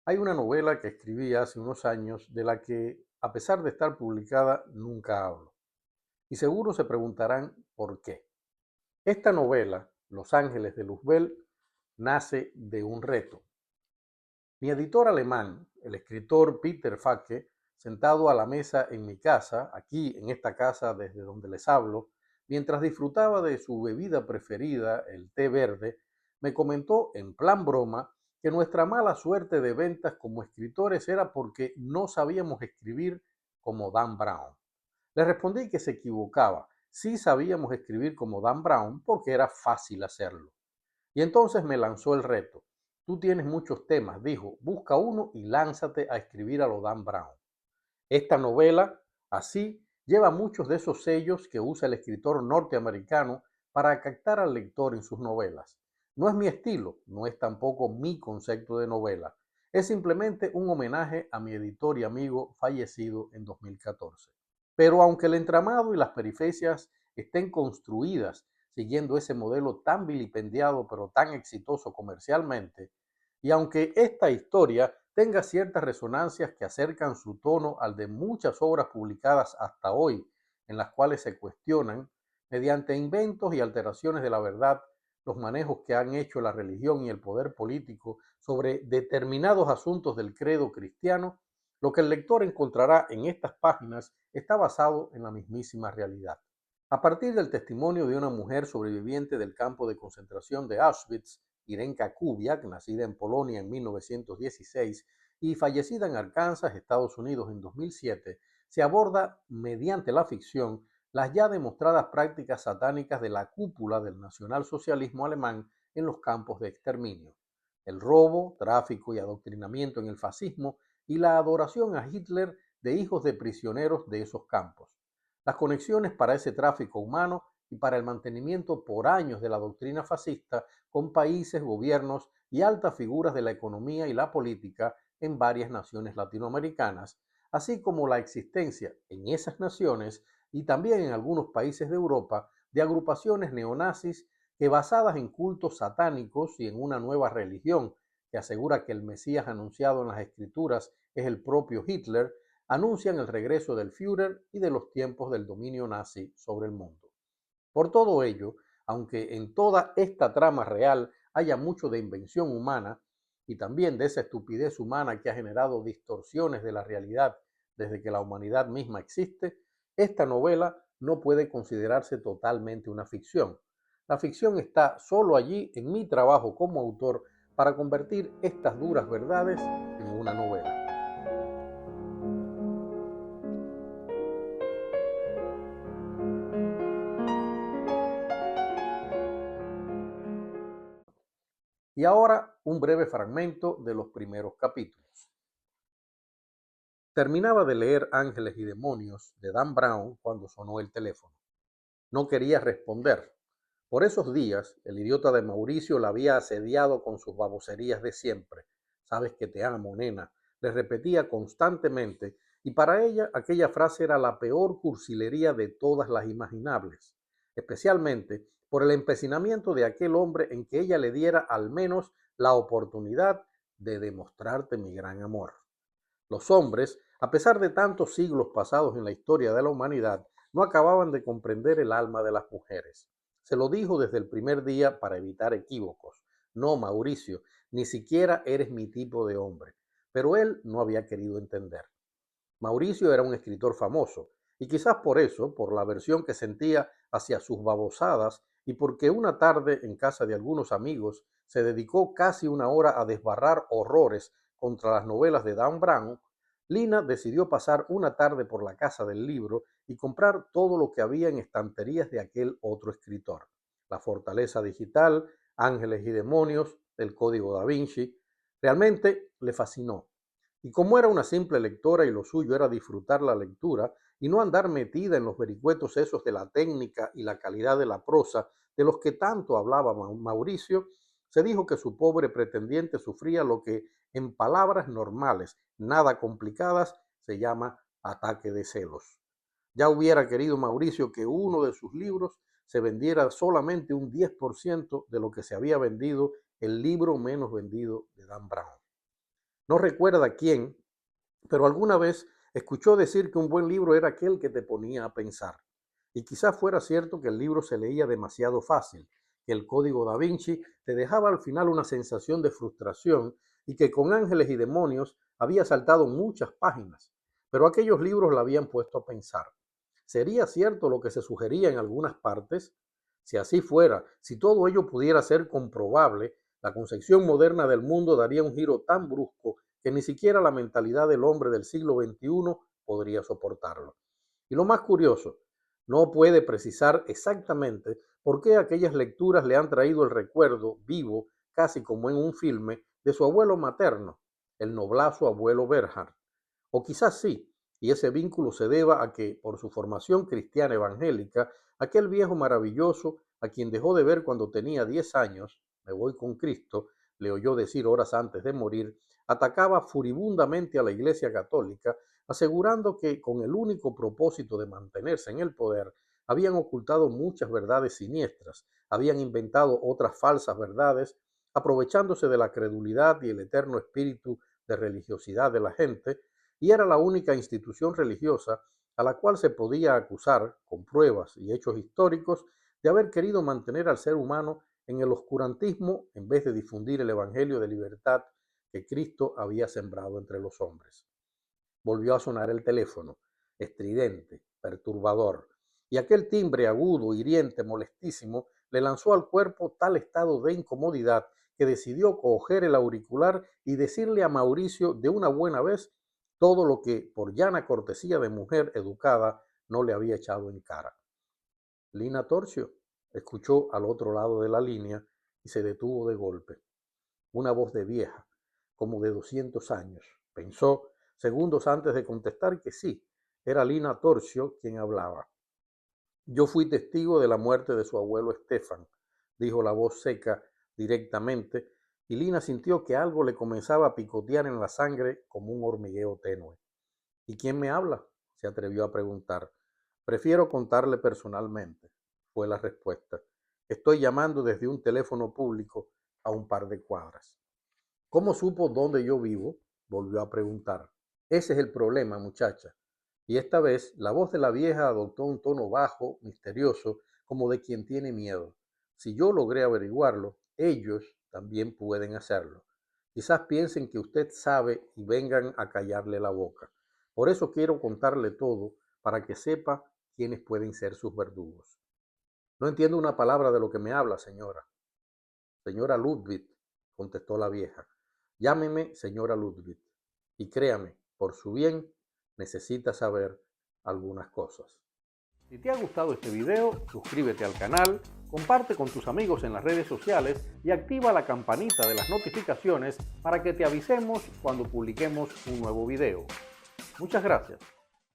Hay una novela que escribí hace unos años de la que, a pesar de estar publicada, nunca hablo. Y seguro se preguntarán por qué. Esta novela, Los Ángeles de Luzbel, nace de un reto. Mi editor alemán, el escritor Peter Facke, sentado a la mesa en mi casa, aquí en esta casa desde donde les hablo, mientras disfrutaba de su bebida preferida, el té verde, me comentó en plan broma que nuestra mala suerte de ventas como escritores era porque no sabíamos escribir como Dan Brown. Le respondí que se equivocaba. Sí sabíamos escribir como Dan Brown porque era fácil hacerlo. Y entonces me lanzó el reto. Tú tienes muchos temas, dijo, busca uno y lánzate a escribir a lo Dan Brown. Esta novela, así, lleva muchos de esos sellos que usa el escritor norteamericano para captar al lector en sus novelas. No es mi estilo, no es tampoco mi concepto de novela. Es simplemente un homenaje a mi editor y amigo fallecido en 2014. Pero aunque el entramado y las periferias estén construidas siguiendo ese modelo tan vilipendiado pero tan exitoso comercialmente, y aunque esta historia tenga ciertas resonancias que acercan su tono al de muchas obras publicadas hasta hoy, en las cuales se cuestionan, mediante inventos y alteraciones de la verdad, los manejos que han hecho la religión y el poder político sobre determinados asuntos del credo cristiano, lo que el lector encontrará en estas páginas está basado en la mismísima realidad. A partir del testimonio de una mujer sobreviviente del campo de concentración de Auschwitz, Irenka Kubiak, nacida en Polonia en 1916 y fallecida en Arkansas, Estados Unidos en 2007, se aborda mediante la ficción las ya demostradas prácticas satánicas de la cúpula del nacionalsocialismo alemán en los campos de exterminio, el robo, tráfico y adoctrinamiento en el fascismo y la adoración a Hitler de hijos de prisioneros de esos campos. Las conexiones para ese tráfico humano y para el mantenimiento por años de la doctrina fascista con países, gobiernos y altas figuras de la economía y la política en varias naciones latinoamericanas, así como la existencia en esas naciones y también en algunos países de Europa de agrupaciones neonazis que, basadas en cultos satánicos y en una nueva religión que asegura que el Mesías anunciado en las escrituras es el propio Hitler, anuncian el regreso del Führer y de los tiempos del dominio nazi sobre el mundo. Por todo ello, aunque en toda esta trama real haya mucho de invención humana y también de esa estupidez humana que ha generado distorsiones de la realidad desde que la humanidad misma existe, esta novela no puede considerarse totalmente una ficción. La ficción está solo allí en mi trabajo como autor para convertir estas duras verdades en una novela. Y ahora un breve fragmento de los primeros capítulos. Terminaba de leer Ángeles y Demonios de Dan Brown cuando sonó el teléfono. No quería responder. Por esos días, el idiota de Mauricio la había asediado con sus baboserías de siempre. Sabes que te amo, nena, le repetía constantemente, y para ella aquella frase era la peor cursilería de todas las imaginables, especialmente por el empecinamiento de aquel hombre en que ella le diera al menos la oportunidad de demostrarte mi gran amor. Los hombres, a pesar de tantos siglos pasados en la historia de la humanidad, no acababan de comprender el alma de las mujeres. Se lo dijo desde el primer día para evitar equívocos. No, Mauricio, ni siquiera eres mi tipo de hombre. Pero él no había querido entender. Mauricio era un escritor famoso, y quizás por eso, por la aversión que sentía hacia sus babosadas y porque una tarde en casa de algunos amigos se dedicó casi una hora a desbarrar horrores contra las novelas de Dan Brown, Lina decidió pasar una tarde por la casa del libro y comprar todo lo que había en estanterías de aquel otro escritor. La Fortaleza Digital, Ángeles y Demonios, El Código da Vinci. Realmente le fascinó. Y como era una simple lectora y lo suyo era disfrutar la lectura y no andar metida en los vericuetos esos de la técnica y la calidad de la prosa de los que tanto hablaba Mauricio, se dijo que su pobre pretendiente sufría lo que en palabras normales, nada complicadas, se llama ataque de celos. Ya hubiera querido Mauricio que uno de sus libros se vendiera solamente un 10% de lo que se había vendido el libro menos vendido de Dan Brown. No recuerda quién, pero alguna vez escuchó decir que un buen libro era aquel que te ponía a pensar. Y quizás fuera cierto que el libro se leía demasiado fácil, que el código da Vinci te dejaba al final una sensación de frustración y que con ángeles y demonios había saltado muchas páginas. Pero aquellos libros la habían puesto a pensar. ¿Sería cierto lo que se sugería en algunas partes? Si así fuera, si todo ello pudiera ser comprobable, la concepción moderna del mundo daría un giro tan brusco que ni siquiera la mentalidad del hombre del siglo XXI podría soportarlo. Y lo más curioso, no puede precisar exactamente por qué aquellas lecturas le han traído el recuerdo vivo, casi como en un filme, de su abuelo materno, el noblazo abuelo Bernhard. O quizás sí, y ese vínculo se deba a que, por su formación cristiana evangélica, aquel viejo maravilloso, a quien dejó de ver cuando tenía 10 años, me voy con Cristo, le oyó decir horas antes de morir, atacaba furibundamente a la Iglesia Católica, asegurando que, con el único propósito de mantenerse en el poder, habían ocultado muchas verdades siniestras, habían inventado otras falsas verdades, aprovechándose de la credulidad y el eterno espíritu de religiosidad de la gente, y era la única institución religiosa a la cual se podía acusar, con pruebas y hechos históricos, de haber querido mantener al ser humano en el oscurantismo en vez de difundir el Evangelio de libertad que Cristo había sembrado entre los hombres. Volvió a sonar el teléfono, estridente, perturbador, y aquel timbre agudo, hiriente, molestísimo, le lanzó al cuerpo tal estado de incomodidad que decidió coger el auricular y decirle a Mauricio de una buena vez todo lo que, por llana cortesía de mujer educada, no le había echado en cara. Lina Torcio escuchó al otro lado de la línea y se detuvo de golpe. Una voz de vieja, como de 200 años. Pensó, segundos antes de contestar, que sí, era Lina Torcio quien hablaba. Yo fui testigo de la muerte de su abuelo Estefan, dijo la voz seca directamente, y Lina sintió que algo le comenzaba a picotear en la sangre como un hormigueo tenue. ¿Y quién me habla?, se atrevió a preguntar. Prefiero contarle personalmente, fue la respuesta. Estoy llamando desde un teléfono público a un par de cuadras. ¿Cómo supo dónde yo vivo?, volvió a preguntar. Ese es el problema, muchacha. Y esta vez la voz de la vieja adoptó un tono bajo, misterioso, como de quien tiene miedo. Si yo logré averiguarlo, ellos también pueden hacerlo. Quizás piensen que usted sabe y vengan a callarle la boca. Por eso quiero contarle todo, para que sepa quiénes pueden ser sus verdugos. No entiendo una palabra de lo que me habla, señora. Señora Ludwig, contestó la vieja. Llámeme señora Ludwig. Y créame, por su bien, necesita saber algunas cosas. Si te ha gustado este video, suscríbete al canal, comparte con tus amigos en las redes sociales y activa la campanita de las notificaciones para que te avisemos cuando publiquemos un nuevo video. Muchas gracias.